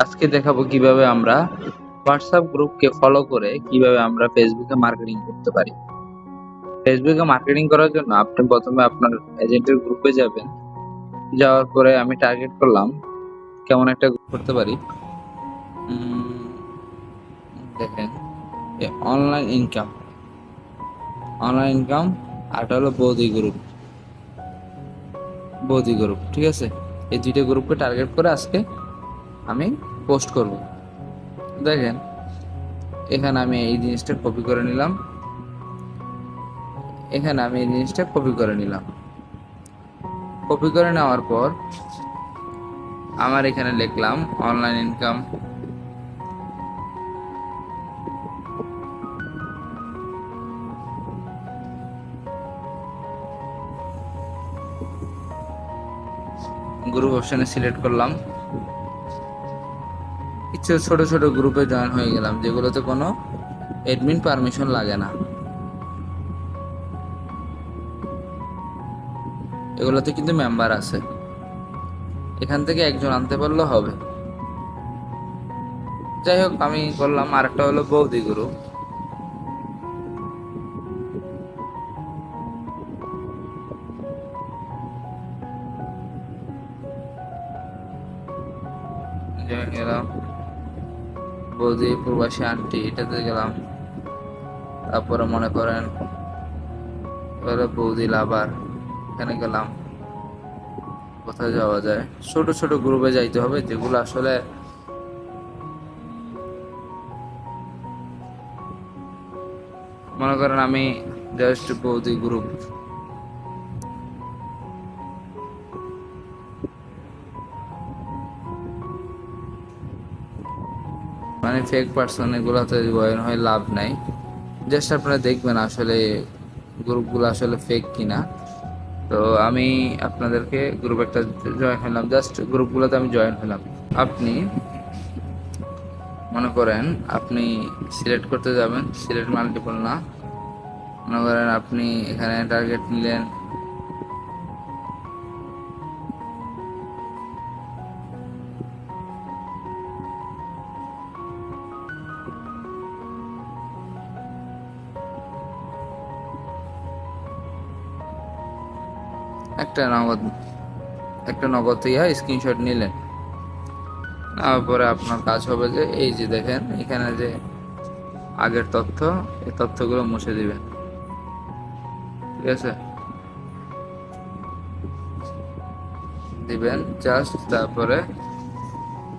আজকে দেখাবো কিভাবে আমরা হোয়াটসঅ্যাপ গ্রুপকে ফলো করে কিভাবে আমরা ফেসবুকে মার্কেটিং করতে পারি। ফেসবুকে মার্কেটিং করার জন্য আপনি প্রথমে আপনার এজেন্টের গ্রুপে যাবেন। যাওয়ার পরে আমি টার্গেট করলাম কেমন একটা গ্রুপ করতে পারি। দেখেন, অনলাইন ইনকাম, আর একটা হলো বৌদি গ্রুপ, ঠিক আছে। এই দুইটা গ্রুপকে টার্গেট করে আজকে আমি পোস্ট করব। দেখেন, এখানে আমি এই জিনিসটা কপি করে নিলাম, কপি করে নেওয়ার পর আমার এখানে লিখলাম অনলাইন ইনকাম, গ্রুপ অপশনে সিলেক্ট করলাম। কিছু ছোট ছোট গ্রুপে জয়েন হয়ে গেলাম যেগুলোতে কোনো অ্যাডমিন পারমিশন লাগে না। এগুলোতে কিন্তু মেম্বার আছে, এখান থেকে একজন আনতে পারলেও হবে। যাই হোক, আমি করলাম। আরেকটা হলো বৌদি গ্রুপ, গেলাম বৌদি প্রবাসী আন্টি, এটাতে গেলাম। তারপরে মনে করেন বৌদি লাভার, এখানে গেলাম। কোথায় যাওয়া যায়? ছোট ছোট গ্রুপে যাইতে হবে যেগুলো আসলে মনে করেন আমি জাস্ট বৌদি গ্রুপ, মানে ফেক পার্সন, এগুলোতে জয়েন হয়ে লাভ নাই। জাস্ট আপনারা দেখবেন আসলে গ্রুপগুলো আসলে ফেক কিনা। তো আমি আপনাদেরকে গ্রুপ একটা জয়েন হলাম, জাস্ট গ্রুপগুলোতে আমি জয়েন হলাম। আপনি মনে করেন আপনি সিলেক্ট করতে যাবেন, সিলেক্ট মাল্টিপল না, মনে করেন আপনি এখানে টার্গেট নিলেন একটা নগদ ইয়া স্ক্রিনশট নিলেন। তারপরে আপনার কাজ হবে যে এই যে দেখেন এখানে যে আগের তথ্য, এই তথ্যগুলো মুছে দিবেন, ঠিক আছে। দিবেন জাস্ট, তারপরে